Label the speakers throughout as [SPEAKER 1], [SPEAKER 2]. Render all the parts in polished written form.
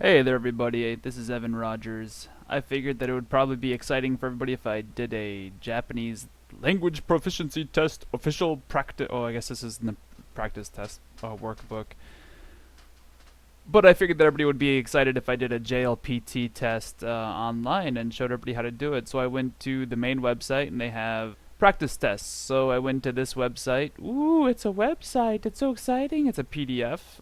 [SPEAKER 1] Hey there, everybody. This is Evan Rogers. I figured that it would probably be exciting for everybody if I did a Japanese language proficiency test official practice. Oh, I guess this is the practice test workbook. But I figured that everybody would be excited if I did a JLPT test online and showed everybody how to do it. So I went to the main website and they have practice tests. So I went to this website. Ooh, it's a website. It's so exciting. It's a PDF.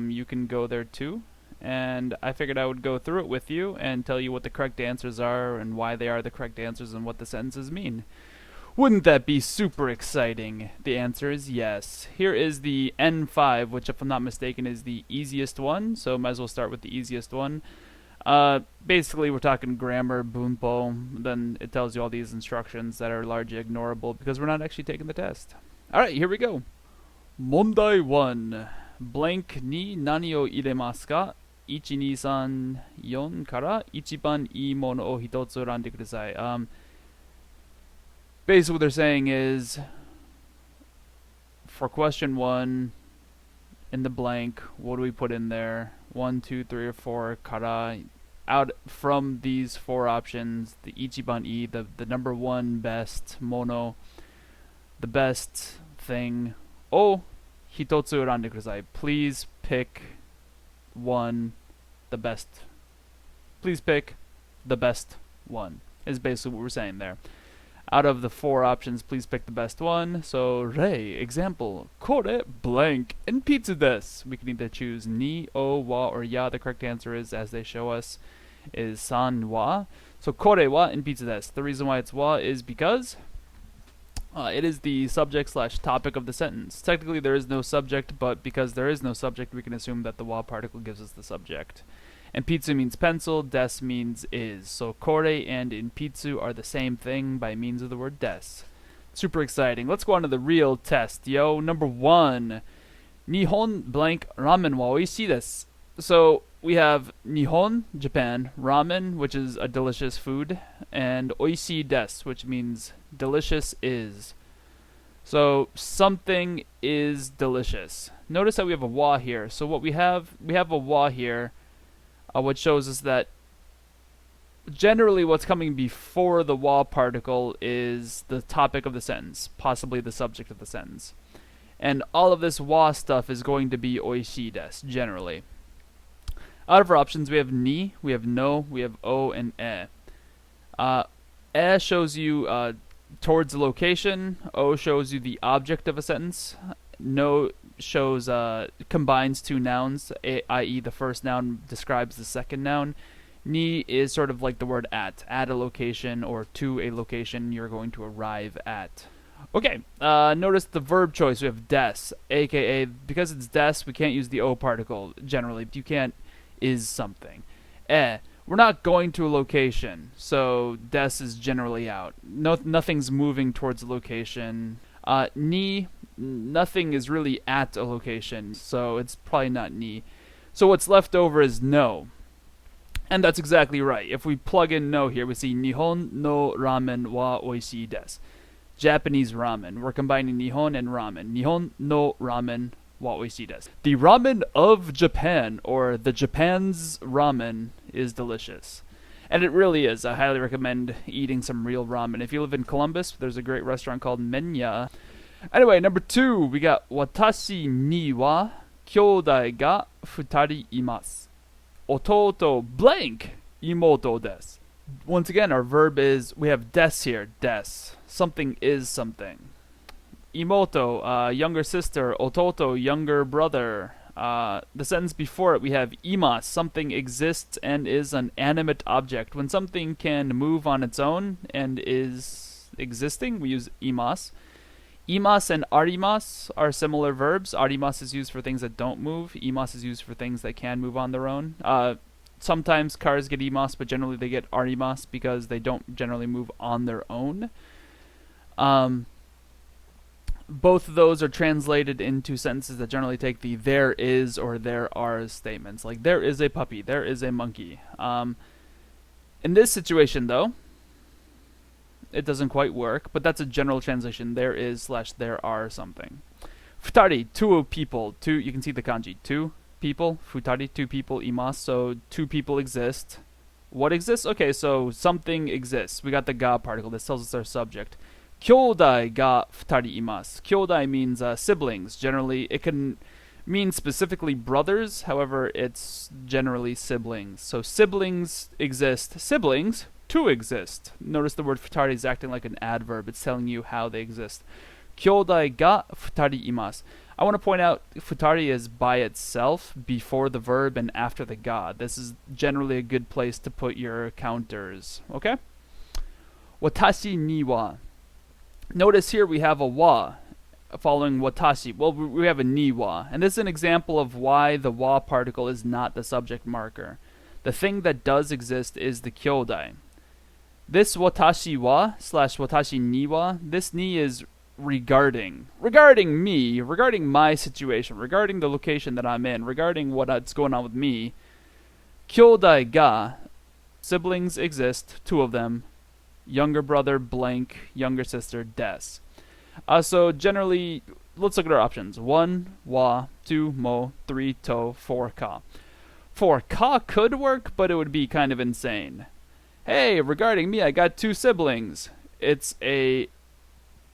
[SPEAKER 1] You can go there too. And I figured I would go through it with you and tell you what the correct answers are and why they are the correct answers and what the sentences mean. Wouldn't that be super exciting? The answer is yes. Here is the N5, which if I'm not mistaken is the easiest one, so might as well start with the easiest one. Basically we're talking grammar, bunpo, then it tells you all these instructions that are largely ignorable because we're not actually taking the test. Alright, here we go. Mondai 1. Blank ni nani o iremasu ka? 1,2,3,4 から一番いいものを一つ選んでください. Basically what they're saying is, for question 1, in the blank, what do we put in there? 1, 2, 3, or 4, kara, out from these 4 options, the ichiban I, the number 1 best, mono, the best thing, o hitotsu urande kudasai. Please pick one, the best. Please pick the best one, is basically what we're saying there. Out of the 4 options, please pick the best one. So, rei, example, kore blank and pizza desu. We can either choose ni, o, wa, or ya. The correct answer is, as they show us, is san wa. So, kore wa and pizza desu. The reason why it's wa is because it is the subject / topic of the sentence. Technically, there is no subject, but because there is no subject, we can assume that the wa particle gives us the subject. And pitsu means pencil, des means is. So kore and in pitsu are the same thing by means of the word des. Super exciting. Let's go on to the real test, yo. Number 1. Nihon blank ramen wa oishii desu. So we have Nihon, Japan, ramen, which is a delicious food, and oishii desu, which means delicious is. So something is delicious. Notice that we have a wa here. So what we have a wa here, which shows us that generally what's coming before the wa particle is the topic of the sentence, possibly the subject of the sentence. And all of this wa stuff is going to be oishii desu, generally. Out of our options, we have ni, we have no, we have o, and e. E shows you towards the location, o shows you the object of a sentence, no shows combines 2 nouns, i.e. the first noun describes the second noun. Ni is sort of like the word at a location or to a location you're going to arrive at. Okay, notice the verb choice. We have des, aka because it's des, we can't use the o particle generally. You can't is something. We're not going to a location, so des is generally out. Nothing's moving towards a location. Ni, nothing is really at a location, so it's probably not ni. So what's left over is no. And that's exactly right. If we plug in no here, we see Nihon no ramen wa oishii desu. Japanese ramen. We're combining Nihon and ramen. Nihon no ramen wa oishii desu. The ramen of Japan, or the Japan's ramen, is delicious. And it really is. I highly recommend eating some real ramen. If you live in Columbus, there's a great restaurant called Menya. Anyway, number 2, we got watashi ni wa kyōdai ga 2 imasu. Ototo blank imoto desu. Once again, our verb is, we have des here, des. Something is something. Imoto, younger sister. Ototo, younger brother. The sentence before it, we have imas, something exists and is an animate object. When something can move on its own and is existing, we use imas. Imas and arimas are similar verbs. Arimas is used for things that don't move. Imas is used for things that can move on their own. Sometimes cars get imas, but generally they get arimas because they don't generally move on their own. Both of those are translated into sentences that generally take the there is or there are statements. Like, there is a puppy, there is a monkey. In this situation, though, it doesn't quite work, but that's a general translation. There is / there are something. Futari, 2 people. 2, you can see the kanji. 2, people. Futari, two people. Imasu, so two people exist. What exists? Okay, so something exists. We got the ga particle. This tells us our subject. Kyodai ga futari imasu. Kyodai means siblings. Generally, it can mean specifically brothers. However, it's generally siblings. So siblings exist. Siblings, two exist. Notice the word futari is acting like an adverb. It's telling you how they exist. Kyodai ga futari imasu. I want to point out futari is by itself before the verb and after the ga. This is generally a good place to put your counters. Okay? Watashi ni wa. Notice here we have a wa following watashi. Well, we have a ni wa. And this is an example of why the wa particle is not the subject marker. The thing that does exist is the kyodai. This watashi wa / watashi ni wa, this ni is regarding me, regarding my situation, regarding the location that I'm in, regarding what's going on with me. Kyodai ga, siblings exist, two of them. Younger brother blank, younger sister des. So generally, let's look at our options. 1 wa, 2 mo, 3 to, 4 ka. 4 ka could work, but it would be kind of insane. Hey, regarding me, I got two siblings. It's a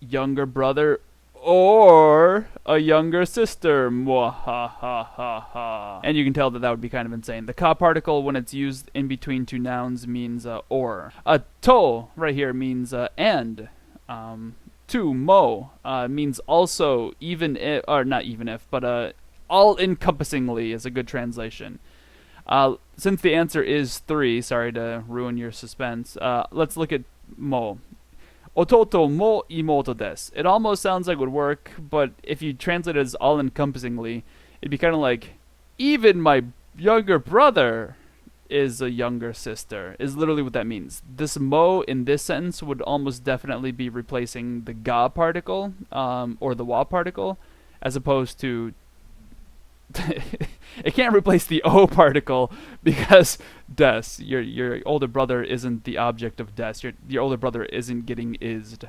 [SPEAKER 1] younger brother or a younger sister. Mwahahaha. And you can tell that would be kind of insane. The ka particle, when it's used in between two nouns, means or. To right here means and. To mo means also even if, or not even if, but all encompassingly is a good translation. Since the answer is 3, sorry to ruin your suspense, let's look at mo. Ototo mo imoto desu. It almost sounds like it would work, but if you translate it as all-encompassingly, it'd be kind of like, even my younger brother is a younger sister, is literally what that means. This mo in this sentence would almost definitely be replacing the ga particle, or the wa particle, as opposed to it can't replace the o particle because des, your older brother isn't the object of des. Your older brother isn't getting ised.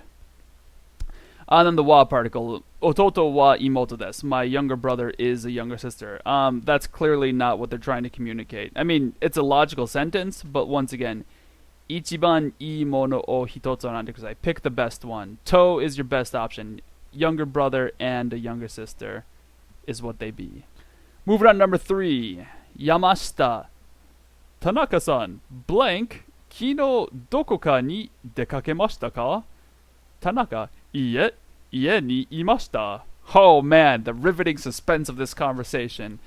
[SPEAKER 1] And then the wa particle, ototo wa imoto desu. My younger brother is a younger sister. That's clearly not what they're trying to communicate. I mean, it's a logical sentence, but once again, ichiban ii mono o hitotsu nande kudasai. Pick the best one. To is your best option. Younger brother and a younger sister is what they be. Moving on, number 3. Yamashita. Tanaka-san, blank, kino dokoka ni dekakemashita ka? Tanaka, iie, ie ni imashita. Oh man, the riveting suspense of this conversation.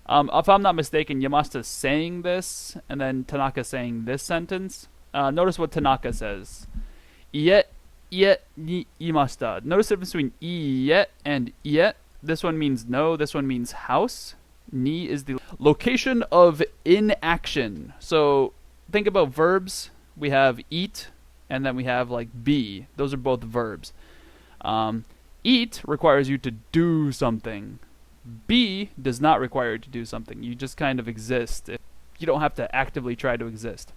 [SPEAKER 1] If I'm not mistaken, Yamashita is saying this, and then Tanaka saying this sentence. Notice what Tanaka says. Ie, ni imashita. Notice the difference between ie and ie. This one means no, this one means house. Ni is the location of inaction. So think about verbs. We have eat, and then we have like be. Those are both verbs. Eat requires you to do something. Be does not require you to do something. You just kind of exist. You don't have to actively try to exist.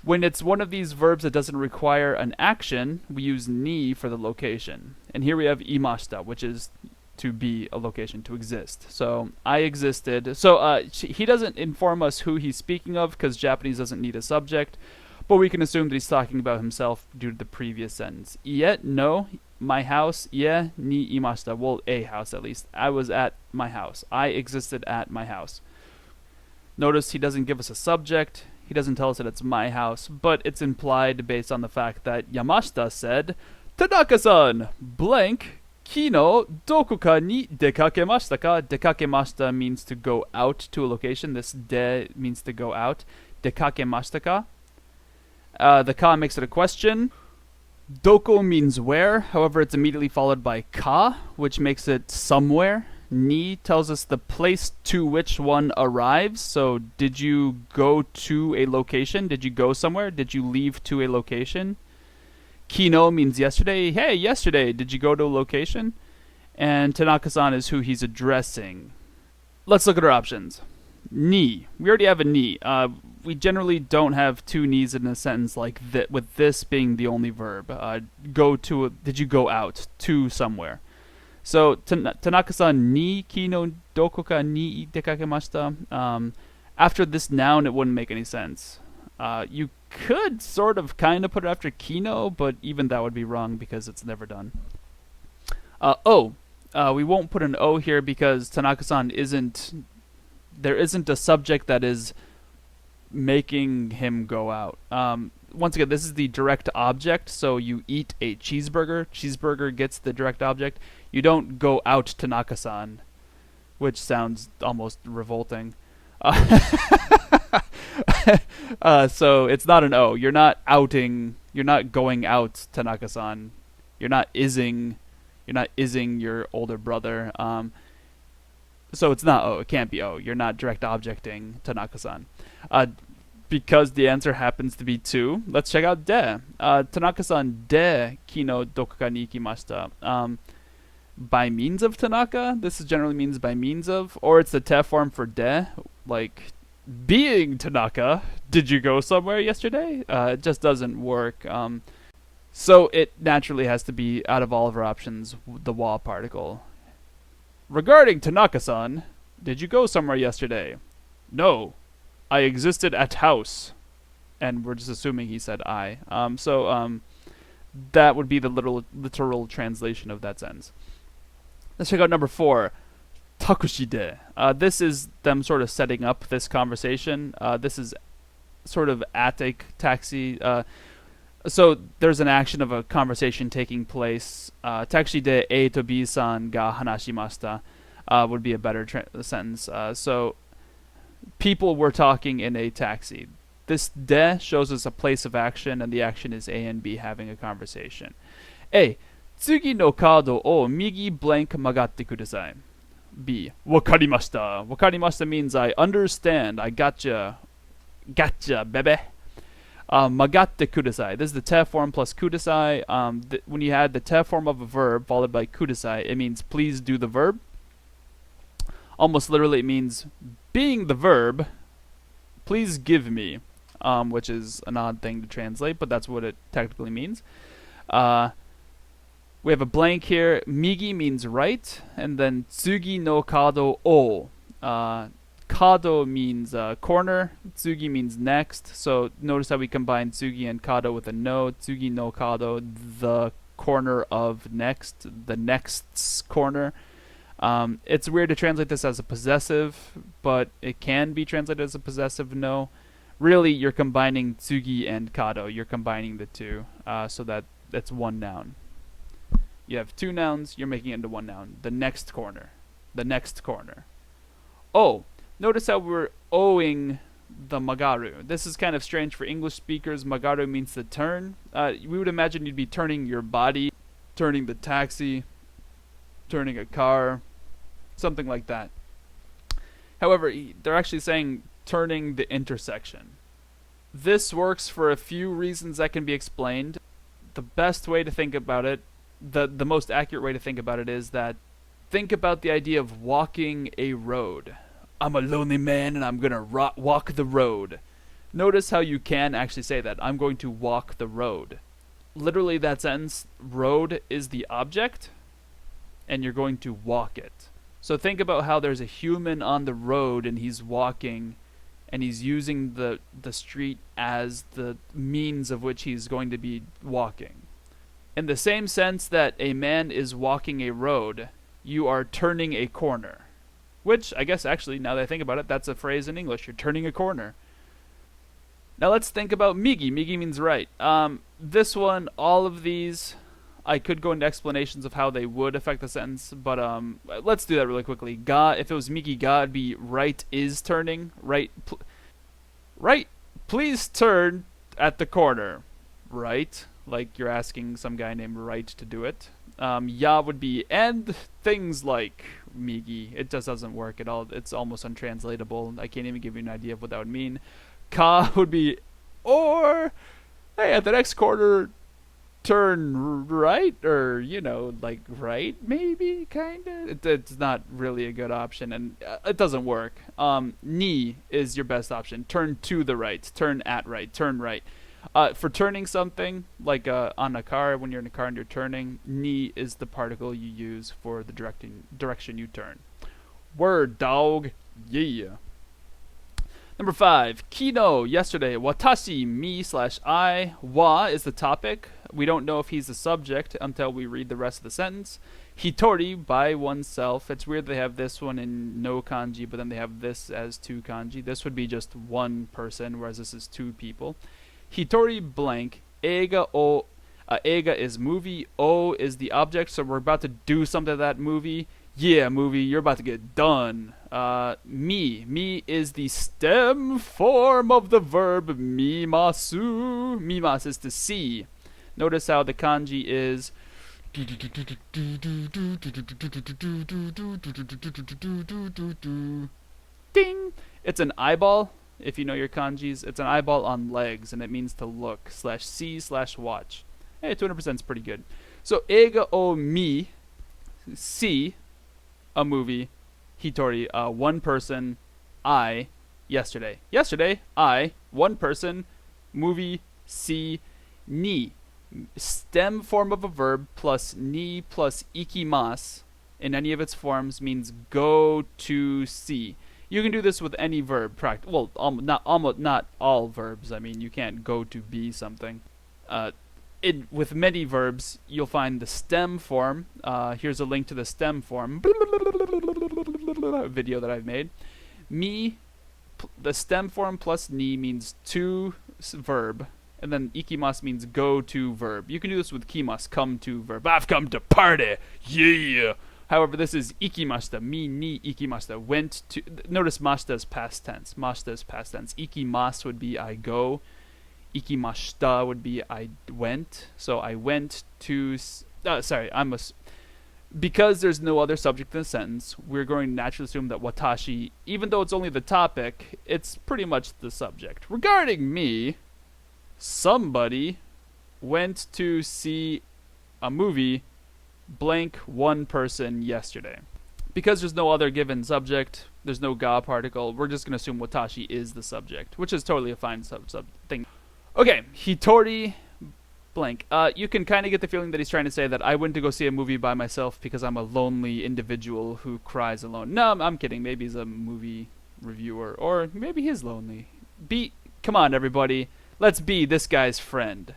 [SPEAKER 1] When it's one of these verbs that doesn't require an action, we use ni for the location. And here we have imashita, which is to be a location, to exist. So I existed. So he doesn't inform us who he's speaking of because Japanese doesn't need a subject, but we can assume that he's talking about himself due to the previous sentence. Ie, no, my house. Ie ni imashita. Well, a house at least. I was at my house. I existed at my house. Notice he doesn't give us a subject. He doesn't tell us that it's my house, but it's implied based on the fact that Yamashita said, Tanaka-san, blank, kino dokuka ni dekakemashita ka? Dekakemashita means to go out to a location. This de means to go out. Dekakemashita ka? The ka makes it a question. Doko means where. However, it's immediately followed by ka, which makes it somewhere. Ni tells us the place to which one arrives. So, did you go to a location? Did you go somewhere? Did you leave to a location? Kino means yesterday. Hey, yesterday, did you go to a location? And Tanaka-san is who he's addressing. Let's look at our options. Ni. We already have a ni. We generally don't have two ni's in a sentence like that, with this being the only verb. Did you go out to somewhere? So Tanaka-san ni kino dokoka ni itekakemashita. After this noun, it wouldn't make any sense. You could sort of kind of put it after kino, but even that would be wrong because it's never done. We won't put an O here because Tanaka-san there isn't a subject that is making him go out. Once again, this is the direct object, so you eat a cheeseburger. Cheeseburger gets the direct object. You don't go out Tanaka-san, which sounds almost revolting. So it's not an O. You're not going out Tanaka-san. You're not ising your older brother. So it's not O. It can't be O. You're not direct objecting Tanaka-san. Because the answer happens to be 2, let's check out de. Tanaka-san de kino dokoka ni ikimashita. By means of Tanaka? This generally means by means of, or it's the te form for de, like being Tanaka. Did you go somewhere yesterday? It just doesn't work. So it naturally has to be, out of all of our options, the wa particle. Regarding Tanaka-san, did you go somewhere yesterday? No, I existed at house. And we're just assuming he said I. So that would be the literal translation of that sentence. Let's check out number 4. Takushi-de. This is them sort of setting up this conversation. This is sort of at a taxi. So there's an action of a conversation taking place. Taxi de A to B-san ga hanashimashita would be a better sentence. So people were talking in a taxi. This de shows us a place of action, and the action is A and B having a conversation. A. Tsugi no kado o migi blank magatte kudasai. B. Wakarimashita. Wakarimashita means I understand. I gotcha. Gotcha, bebe. Magatte kudasai. This is the te form plus kudasai. When you had the te form of a verb followed by kudasai, it means please do the verb. Almost literally, it means being the verb, please give me, which is an odd thing to translate, but that's what it technically means. We have a blank here. Migi means right, and then tsugi no kado o. Kado means corner. Tsugi means next. So notice how we combine tsugi and kado with a no. Tsugi no kado, the corner of next, the next's corner. It's weird to translate this as a possessive, but it can be translated as a possessive no. Really, you're combining tsugi and kado. You're combining the two, so that's one noun. You have 2 nouns, you're making it into 1 noun. The next corner. The next corner. Oh, notice how we're owing the magaru. This is kind of strange for English speakers. Magaru means to turn. We would imagine you'd be turning your body, turning the taxi, turning a car, something like that. However, they're actually saying turning the intersection. This works for a few reasons that can be explained. The best way to think about it, the most accurate way to think about it is that think about the idea of walking a road. I'm a lonely man and I'm going to walk the road. Notice how you can actually say that. I'm going to walk the road. Literally that sentence, road is the object and you're going to walk it. So think about how there's a human on the road and he's walking and he's using the street as the means of which he's going to be walking. In the same sense that a man is walking a road, you are turning a corner. Which, I guess actually, now that I think about it, that's a phrase in English. You're turning a corner. Now let's think about migi. Migi means right. This one, all of these, I could go into explanations of how they would affect the sentence, but let's do that really quickly. Ga, if it was migi ga, it'd be right is turning. Right, right, please turn at the corner. Right? Like you're asking some guy named Wright to do it. Ya would be and things like migi. It just doesn't work at all. It's almost untranslatable. I can't even give you an idea of what that would mean. Ka would be or hey, at the next corner turn right, or like right maybe, kinda. It's not really a good option, and it doesn't work. Ni is your best option. Turn to the right, turn at right, turn right. For turning something, like on a car, when you're in a car and you're turning, ni is the particle you use for the direction you turn. Word, dog. Yeah. Number 5, kino, yesterday. Watashi, me/I. Wa is the topic. We don't know if he's the subject until we read the rest of the sentence. Hitori, by oneself. It's weird they have this one in no kanji, but then they have this as 2 kanji. This would be just one person, whereas this is 2 people. Hitori blank. Eiga o. Eiga is movie. O is the object, so we're about to do something to that movie. Yeah, movie, you're about to get done. Me is the stem form of the verb mimasu. Mimas is to see. Notice how the kanji is ding. It's an eyeball. If you know your kanjis, it's an eyeball on legs, and it means to look /see/watch. Hey, 200% is pretty good. So eiga o mi, see a movie. Hitori, one person. I, yesterday. Yesterday, I, one person. Movie, see, ni. Stem form of a verb plus ni plus ikimas in any of its forms means go to see. You can do this with any verb. Well, not all verbs. I mean, you can't go to be something. With many verbs, you'll find the stem form. Here's a link to the stem form video that I've made. Me, the stem form plus ni means to verb, and then ikimas means go to verb. You can do this with kimas, come to verb. I've come to party, yeah. However, this is ikimashita. Me ni ikimashita. Went to. Notice mashita is past tense. Mashita is past tense. Ikimas would be I go. Ikimashita would be I went. So I went to. Because there's no other subject in the sentence, we're going to naturally assume that watashi, even though it's only the topic, it's pretty much the subject. Regarding me, somebody went to see a movie blank one person yesterday. Because there's no other given subject, there's no ga particle, we're just going to assume watashi is the subject, which is totally a fine sub thing. Okay, hitori blank. You can kind of get the feeling that he's trying to say that I went to go see a movie by myself because I'm a lonely individual who cries alone. No, I'm kidding. Maybe he's a movie reviewer, or maybe he's lonely. Come on, everybody. Let's be this guy's friend.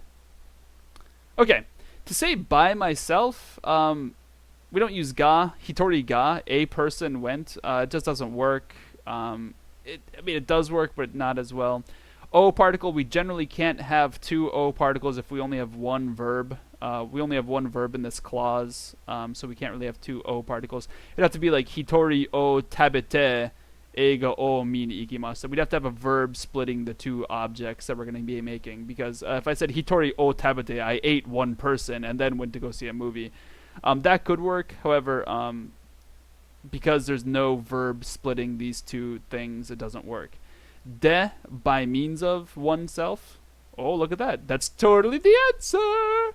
[SPEAKER 1] Okay, to say by myself, we don't use ga. Hitori ga, a person went. It just doesn't work. It does work, but not as well. O particle, we generally can't have 2 O particles if we only have one verb. We only have one verb in this clause, so we can't really have 2 O particles. It'd have to be like hitori o tabete eiga o mi ni ikimasu. So we'd have to have a verb splitting the 2 objects that we're going to be making. Because if I said hitori o tabete, I ate one person and then went to go see a movie. That could work. However, because there's no verb splitting these 2 things, it doesn't work. De, by means of oneself. Oh, look at that. That's totally the answer.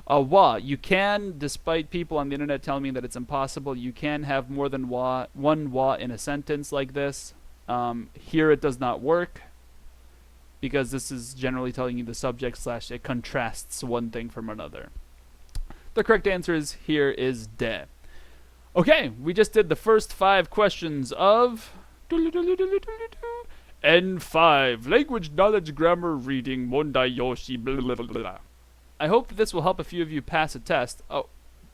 [SPEAKER 1] Wa, you can, despite people on the internet telling me that it's impossible, you can have more than one wa in a sentence like this. Here it does not work, because this is generally telling you the subject / it contrasts one thing from another. The correct answer here is de. Okay, we just did the first 5 questions of N5 Language Knowledge Grammar Reading Mondai Yoshi blah, blah, blah, blah. I hope this will help a few of you pass a test.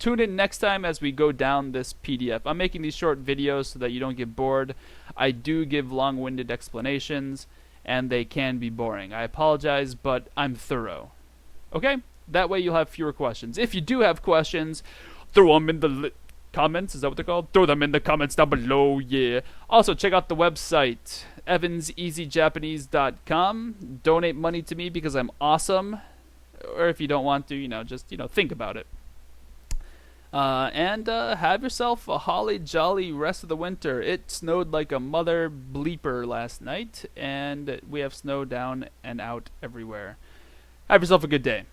[SPEAKER 1] Tune in next time as we go down this PDF. I'm making these short videos so that you don't get bored. I do give long-winded explanations, and they can be boring. I apologize, but I'm thorough. Okay? That way you'll have fewer questions. If you do have questions, throw them in the comments. Is that what they're called? Throw them in the comments down below, yeah. Also, check out the website, evanseasyjapanese.com. Donate money to me because I'm awesome. Or if you don't want to, just think about it. And have yourself a holly jolly rest of the winter. It snowed like a mother bleeper last night, and we have snow down and out everywhere. Have yourself a good day.